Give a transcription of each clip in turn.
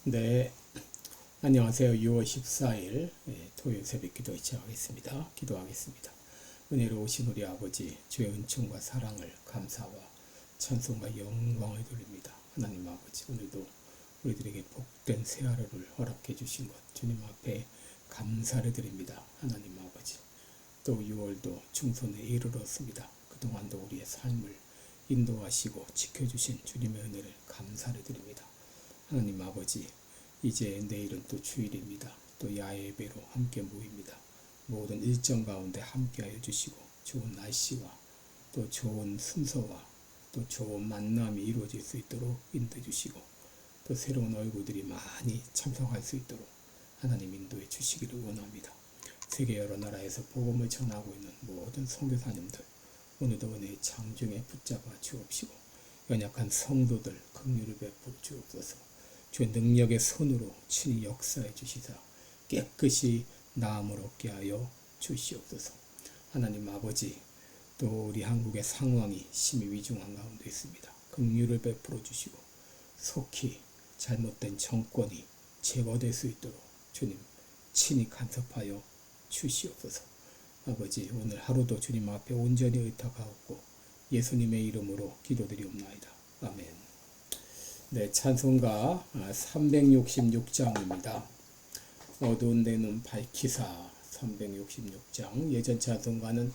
네, 안녕하세요. 6월 14일 토요일 새벽 기도에 시작하겠습니다. 기도하겠습니다. 은혜로우신 우리 아버지, 주의 은총과 사랑을 감사와 찬송과 영광을 돌립니다. 하나님 아버지, 오늘도 우리들에게 복된 새 하루를 허락해 주신 것 주님 앞에 감사를 드립니다. 하나님 아버지, 또 6월도 중순에 이르렀습니다. 그동안도 우리의 삶을 인도하시고 지켜주신 주님의 은혜를 감사를 드립니다. 하나님 아버지, 이제 내일은 또 주일입니다. 또 야외 예배로 함께 모입니다. 모든 일정 가운데 함께하여 주시고 좋은 날씨와 또 좋은 순서와 또 좋은 만남이 이루어질 수 있도록 인도해 주시고 또 새로운 얼굴들이 많이 참석할 수 있도록 하나님 인도해 주시기를 원합니다. 세계 여러 나라에서 복음을 전하고 있는 모든 선교사님들, 오늘도 은혜의 장중에 붙잡아 주옵시고 연약한 성도들 긍휼을 베풀어 주옵소서. 주의 능력의 손으로 친히 역사해 주시사 깨끗이 나음을 얻게 하여 주시옵소서. 하나님 아버지, 또 우리 한국의 상황이 심히 위중한 가운데 있습니다. 긍휼을 베풀어 주시고 속히 잘못된 정권이 제거될 수 있도록 주님 친히 간섭하여 주시옵소서. 아버지, 오늘 하루도 주님 앞에 온전히 의탁하옵고 예수님의 이름으로 기도드리옵나이다. 아멘. 네, 찬송가 366장입니다. 어두운 내 눈 밝히사 366장. 예전 찬송가는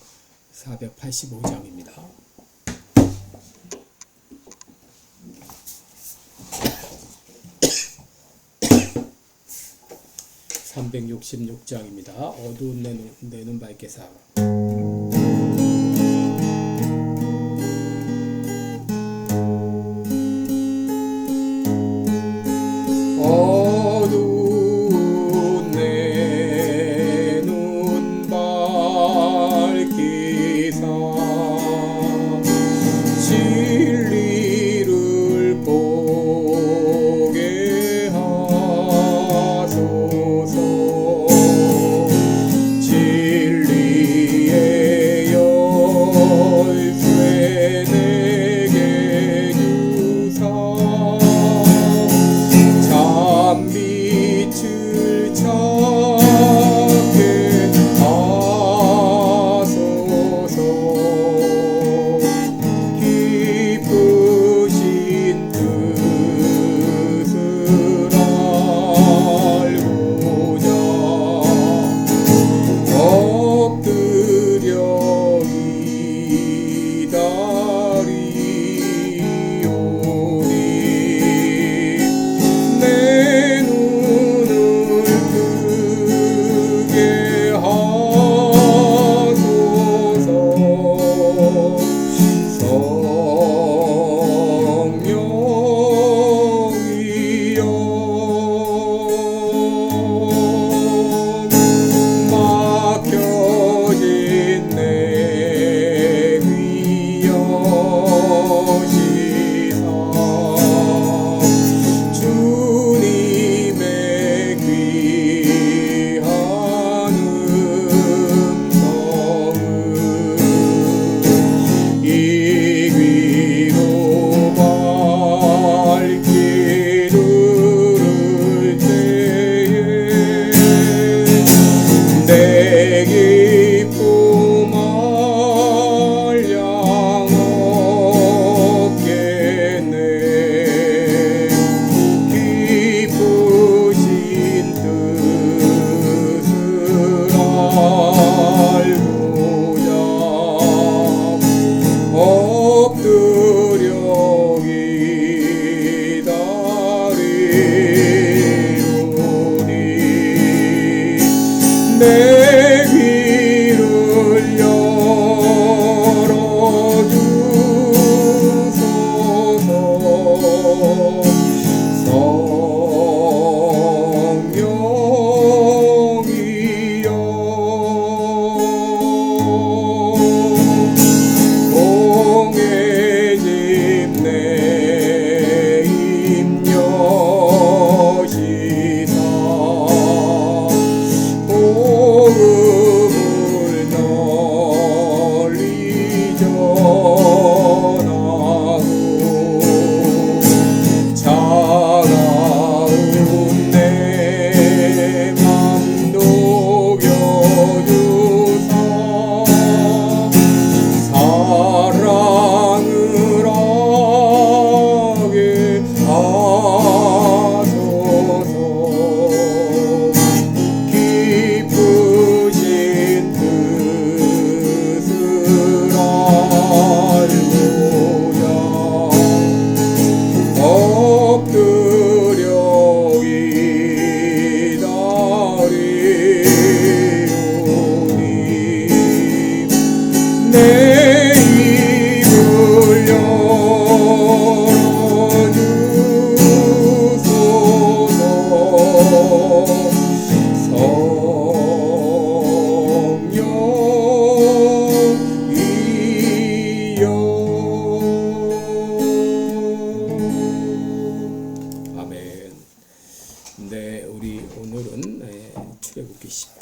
485장입니다. 366장입니다. 어두운 내 눈 밝게 사. 어두운 내 눈 밝히사 진리를 보게 하소서. 진리의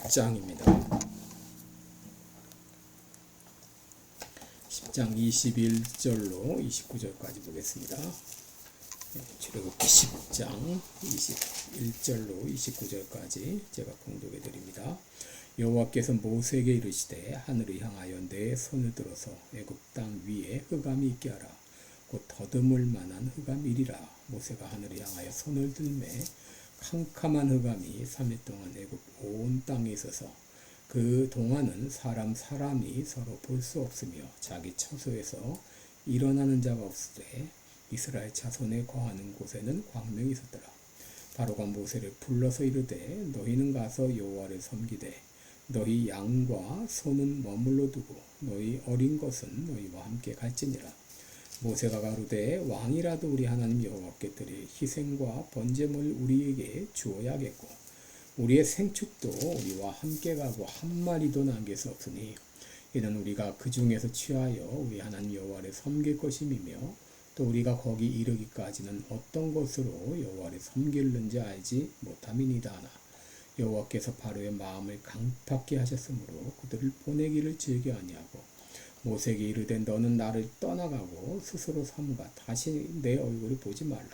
10장입니다. 10장 21절로 29절까지 보겠습니다. 출애굽기 10장 21절로 29절까지 제가 봉독해 드립니다. 여호와께서 모세에게 이르시되 하늘을 향하여 내 손을 들어서 애굽 땅 위에 흑암이 있게 하라. 곧 더듬을 만한 흑암이리라. 모세가 하늘을 향하여 손을 들매 캄캄한 흑암이 3일 동안 애굽 온 땅에 있어서 그 동안은 사람이 서로 볼 수 없으며 자기 처소에서 일어나는 자가 없으되 이스라엘 자손에 거하는 곳에는 광명이 있었더라. 바로가 모세를 불러서 이르되 너희는 가서 여호와를 섬기되 너희 양과 소는 머물러 두고 너희 어린 것은 너희와 함께 갈지니라. 모세가 가로되 왕이라도 우리 하나님 여호와께 드릴 희생과 번제물을 우리에게 주어야겠고 우리의 생축도 우리와 함께 가고 한 마리도 남길 수 없으니 이는 우리가 그 중에서 취하여 우리 하나님 여호와를 섬길 것임이며 또 우리가 거기 이르기까지는 어떤 것으로 여호와를 섬길는지 알지 못함이니이다 하나 여호와께서 바로의 마음을 강팍게 하셨으므로 그들을 보내기를 즐겨 아니하고 모세에게 이르되 너는 나를 떠나가고 스스로 삼가 다시 내 얼굴을 보지 말라.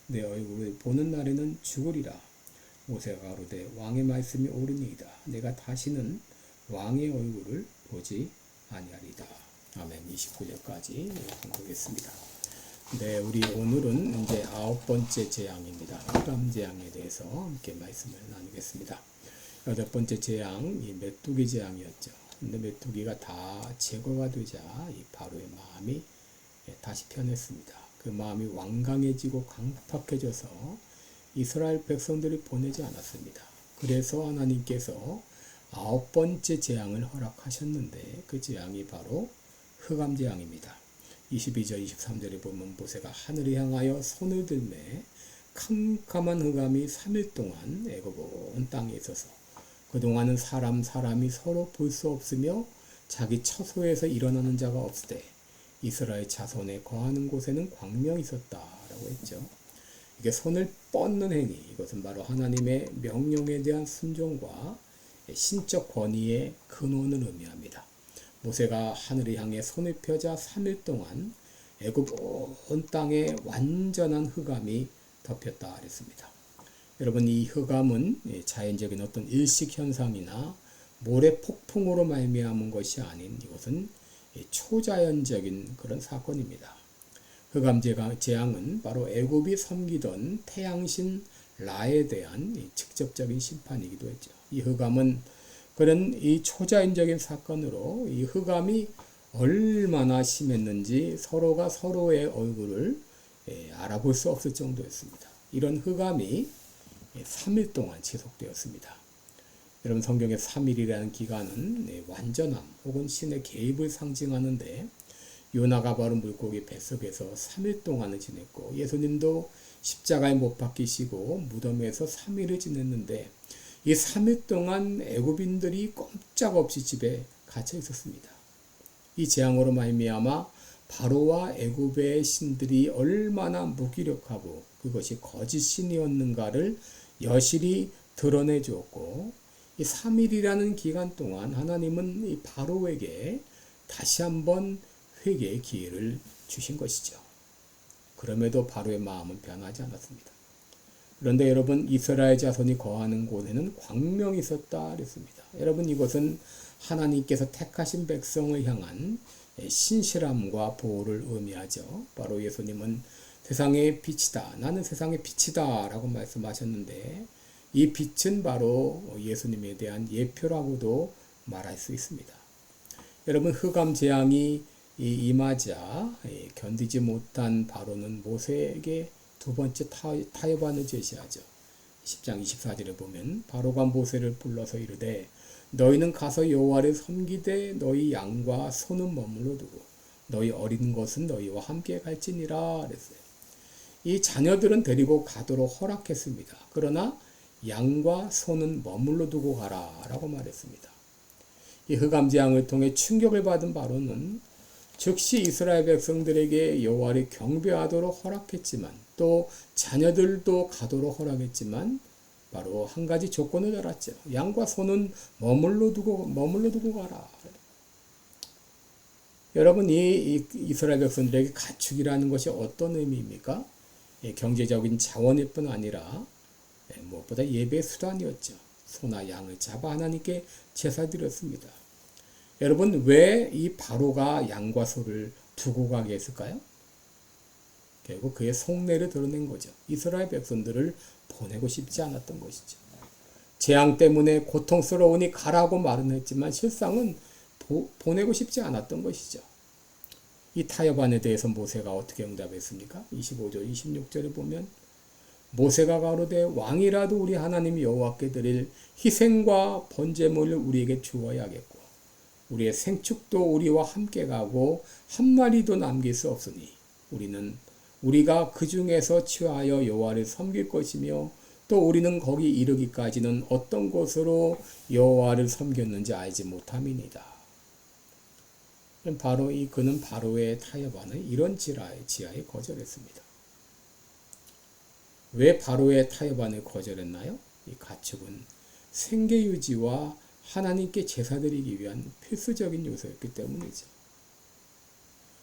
내 얼굴을 보는 날에는 죽으리라. 모세가 가로되 왕의 말씀이 옳으니이다. 내가 다시는 왕의 얼굴을 보지 아니하리다. 아멘. 29절까지 공부하겠습니다. 네, 우리 오늘은 이제 9번째 재앙입니다. 흑암 재앙에 대해서 함께 말씀을 나누겠습니다. 8번째 재앙, 이 메뚜기 재앙이었죠. 근데 메뚜기가 다 제거가 되자 이 바로의 마음이 다시 변했습니다. 그 마음이 완강해지고 강팍해져서 이스라엘 백성들을 보내지 않았습니다. 그래서 하나님께서 9번째 재앙을 허락하셨는데 그 재앙이 바로 흑암 재앙입니다. 22절 23절에 보면 모세가 하늘을 향하여 손을 들매 캄캄한 흑암이 3일 동안 애굽 온 땅에 있어서 그동안은 사람이 서로 볼 수 없으며 자기 처소에서 일어나는 자가 없으되 이스라엘 자손에 거하는 곳에는 광명이 있었다라고 했죠. 이게 손을 뻗는 행위, 이것은 바로 하나님의 명령에 대한 순종과 신적 권위의 근원을 의미합니다. 모세가 하늘을 향해 손을 펴자 3일 동안 애굽 온 땅에 완전한 흑암이 덮였다 그랬습니다. 여러분, 이 흑암은 자연적인 어떤 일식현상이나 모래 폭풍으로 말미암은 것이 아닌 이것은 초자연적인 그런 사건입니다. 흑암 재앙은 바로 애굽이 섬기던 태양신 라에 대한 직접적인 심판이기도 했죠. 이 흑암은 그런 이 초자연적인 사건으로 이 흑암이 얼마나 심했는지 서로가 서로의 얼굴을 알아볼 수 없을 정도였습니다. 이런 흑암이 3일 동안 지속되었습니다. 여러분, 성경의 3일이라는 기간은 완전함 혹은 신의 개입을 상징하는데 요나가 바른 물고기 뱃속에서 3일 동안을 지냈고 예수님도 십자가에 못 박히시고 무덤에서 3일을 지냈는데 이 3일 동안 애굽인들이 꼼짝없이 집에 갇혀 있었습니다. 이 재앙으로 말미암아 바로와 애굽의 신들이 얼마나 무기력하고 그것이 거짓 신이었는가를 여실히 드러내 주었고 이 3일이라는 기간 동안 하나님은 이 바로에게 다시 한번 회개의 기회를 주신 것이죠. 그럼에도 바로의 마음은 변하지 않았습니다. 그런데 여러분, 이스라엘 자손이 거하는 곳에는 광명이 있었다 그랬습니다. 여러분, 이것은 하나님께서 택하신 백성을 향한 신실함과 보호를 의미하죠. 바로 예수님은 세상의 빛이다. 나는 세상의 빛이다. 라고 말씀하셨는데 이 빛은 바로 예수님에 대한 예표라고도 말할 수 있습니다. 여러분, 흑암 재앙이 임하자 견디지 못한 바로는 모세에게 두 번째 타협안을 제시하죠. 10장 24절에 보면 바로가 모세를 불러서 이르되 너희는 가서 여호와를 섬기되 너희 양과 소는 머물러 두고 너희 어린 것은 너희와 함께 갈지니라 그랬어요. 이 자녀들은 데리고 가도록 허락했습니다. 그러나 양과 소는 머물러 두고 가라 라고 말했습니다. 이 흑암 재앙을 통해 충격을 받은 바로는 즉시 이스라엘 백성들에게 여호와를 경배하도록 허락했지만 또 자녀들도 가도록 허락했지만 바로 한 가지 조건을 달았죠. 양과 소는 머물러 두고 가라. 여러분, 이 이스라엘 백성들에게 가축이라는 것이 어떤 의미입니까? 경제적인 자원일 뿐 아니라 무엇보다 예배의 수단이었죠. 소나 양을 잡아 하나님께 제사 드렸습니다. 여러분, 왜 이 바로가 양과 소를 두고 가게 했을까요? 결국 그의 속내를 드러낸 거죠. 이스라엘 백성들을 보내고 싶지 않았던 것이죠. 재앙 때문에 고통스러우니 가라고 말은 했지만 실상은 보내고 싶지 않았던 것이죠. 이 타협안에 대해서 모세가 어떻게 응답했습니까? 25절, 26절에 보면 모세가 가로되 왕이라도 우리 하나님 여호와께 드릴 희생과 번제물을 우리에게 주어야겠고 우리의 생축도 우리와 함께 가고 한 마리도 남길 수 없으니 우리가 그 중에서 취하여 여호와를 섬길 것이며 또 우리는 거기 이르기까지는 어떤 곳으로 여호와를 섬겼는지 알지 못함이니이다. 바로 그는 바로의 타협안을 이런 지하에 거절했습니다. 왜 바로의 타협안을 거절했나요? 이 가축은 생계 유지와 하나님께 제사드리기 위한 필수적인 요소였기 때문이죠.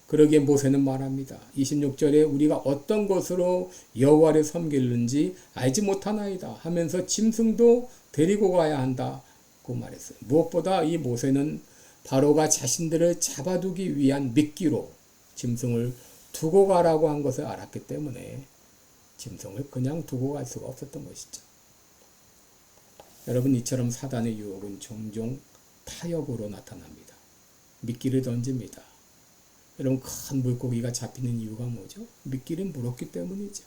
그러기에 모세는 말합니다. 26절에 우리가 어떤 것으로 여호와를 섬기는지 알지 못하나이다 하면서 짐승도 데리고 가야 한다고 말했어요. 무엇보다 이 모세는 바로가 자신들을 잡아두기 위한 미끼로 짐승을 두고 가라고 한 것을 알았기 때문에 짐승을 그냥 두고 갈 수가 없었던 것이죠. 여러분, 이처럼 사단의 유혹은 종종 타협으로 나타납니다. 미끼를 던집니다. 여러분, 큰 물고기가 잡히는 이유가 뭐죠? 미끼를 물었기 때문이죠.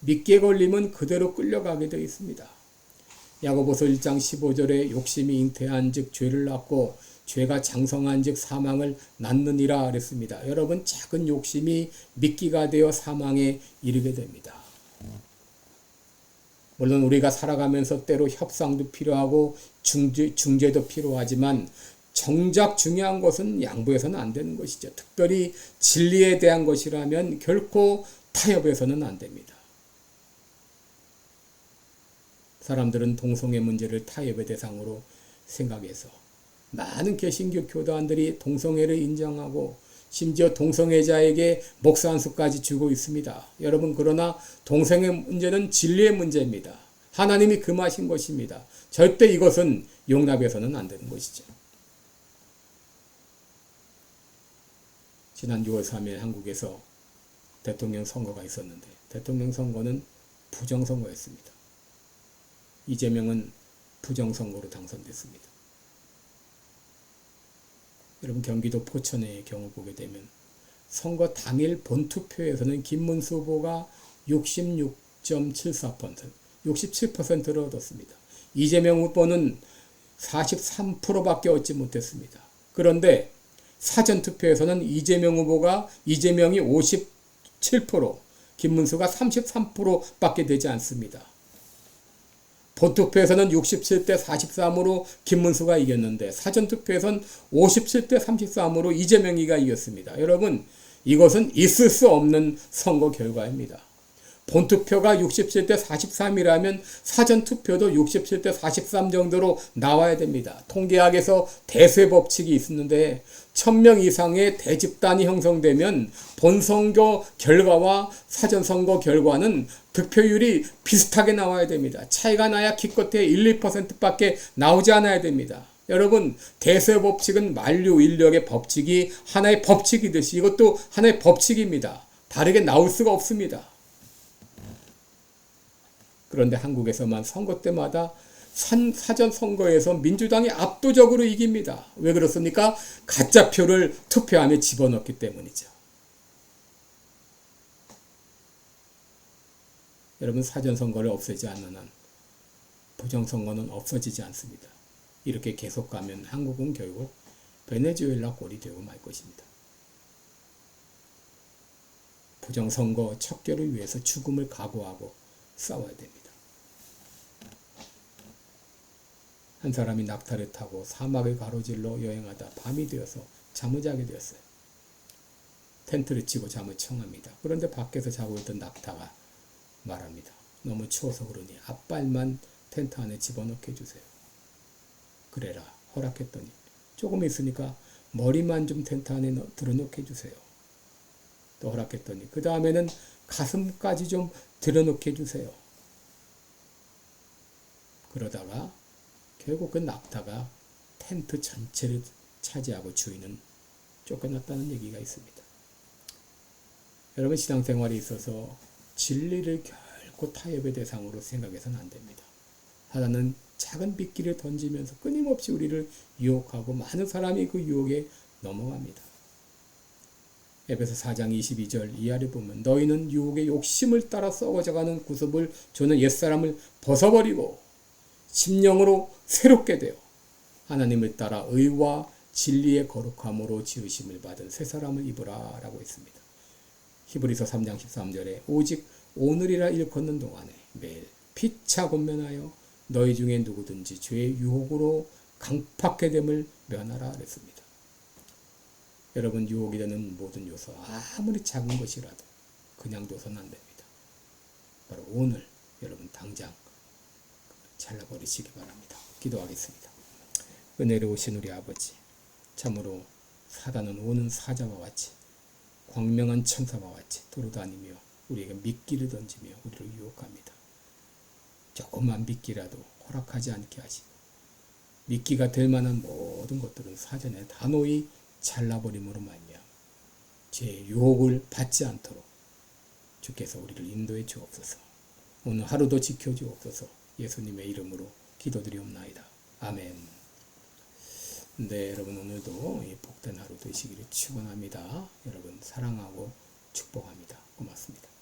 미끼에 걸리면 그대로 끌려가게 되어 있습니다. 야고보서 1장 15절에 욕심이 잉태한 즉 죄를 낳고 죄가 장성한 즉 사망을 낳느니라 그랬습니다. 여러분, 작은 욕심이 미끼가 되어 사망에 이르게 됩니다. 물론 우리가 살아가면서 때로 협상도 필요하고 중재도 필요하지만 정작 중요한 것은 양보해서는 안 되는 것이죠. 특별히 진리에 대한 것이라면 결코 타협해서는 안 됩니다. 사람들은 동성애 문제를 타협의 대상으로 생각해서 많은 개신교 교단들이 동성애를 인정하고 심지어 동성애자에게 목사 한 수까지 주고 있습니다. 여러분, 그러나 동성애 문제는 진리의 문제입니다. 하나님이 금하신 것입니다. 절대 이것은 용납해서는 안 되는 것이죠. 지난 6월 3일 한국에서 대통령 선거가 있었는데 대통령 선거는 부정선거였습니다. 이재명은 부정선거로 당선됐습니다. 여러분, 경기도 포천의 경우 보게 되면 선거 당일 본투표에서는 김문수 후보가 66.74%, 67%를 얻었습니다. 이재명 후보는 43%밖에 얻지 못했습니다. 그런데 사전투표에서는 이재명이 57%, 김문수가 33%밖에 되지 않습니다. 본투표에서는 67대 43으로 김문수가 이겼는데 사전투표에서는 57대 33으로 이재명이가 이겼습니다. 여러분, 이것은 있을 수 없는 선거 결과입니다. 본투표가 67대 43이라면 사전투표도 67대 43 정도로 나와야 됩니다. 통계학에서 대세법칙이 있었는데 1000명 이상의 대집단이 형성되면 본선거 결과와 사전선거 결과는 득표율이 비슷하게 나와야 됩니다. 차이가 나야 기껏해 1, 2%밖에 나오지 않아야 됩니다. 여러분, 대세법칙은 만류 인력의 법칙이 하나의 법칙이듯이 이것도 하나의 법칙입니다. 다르게 나올 수가 없습니다. 그런데 한국에서만 선거 때마다 사전선거에서 민주당이 압도적으로 이깁니다. 왜 그렇습니까? 가짜표를 투표함에 집어넣기 때문이죠. 여러분, 사전선거를 없애지 않는 한 부정선거는 없어지지 않습니다. 이렇게 계속 가면 한국은 결국 베네수엘라 꼴이 되고 말 것입니다. 부정선거 척결을 위해서 죽음을 각오하고 싸워야 됩니다. 한 사람이 낙타를 타고 사막을 가로질러 여행하다 밤이 되어서 잠을 자게 되었어요. 텐트를 치고 잠을 청합니다. 그런데 밖에서 자고 있던 낙타가 말합니다. 너무 추워서 그러니 앞발만 텐트 안에 집어넣게 해주세요. 그래라 허락했더니 조금 있으니까 머리만 좀 텐트 안에 들어놓게 해주세요. 또 허락했더니 그 다음에는 가슴까지 좀 들어놓게 해주세요. 그러다가 결국 그 낙타가 텐트 전체를 차지하고 주인은 쫓겨났다는 얘기가 있습니다. 여러분 신앙생활에 있어서 진리를 결코 타협의 대상으로 생각해서는 안 됩니다. 하나는 작은 미끼를 던지면서 끊임없이 우리를 유혹하고 많은 사람이 그 유혹에 넘어갑니다. 에베소 4장 22절 이하를 보면 너희는 유혹의 욕심을 따라 썩어져가는 구습을 저는 옛사람을 벗어버리고 심령으로 새롭게 되어 하나님을 따라 의와 진리의 거룩함으로 지으심을 받은 새 사람을 입으라 라고 했습니다. 히브리서 3장 13절에 오직 오늘이라 일컫는 동안에 매일 피차 권면하여 너희 중에 누구든지 죄의 유혹으로 강팍해 됨을 면하라 그랬습니다. 여러분 유혹이 되는 모든 요소 아무리 작은 것이라도 그냥 둬서는 안 됩니다. 바로 오늘 여러분 당장 잘라버리시기 바랍니다. 기도하겠습니다. 은혜로우신 우리 아버지, 참으로 사단은 오는 사자와 같이 광명한 천사와 같이 돌아다니며 우리에게 미끼를 던지며 우리를 유혹합니다. 조금만 미끼라도 허락하지 않게 하시고 미끼가 될 만한 모든 것들은 사전에 단호히 잘라버림으로 말미암아 죄의 유혹을 받지 않도록 주께서 우리를 인도해 주옵소서. 오늘 하루도 지켜 주옵소서. 예수님의 이름으로 기도드리옵나이다. 아멘. 네, 여러분 오늘도 복된 하루 되시기를 축원합니다. 여러분 사랑하고 축복합니다. 고맙습니다.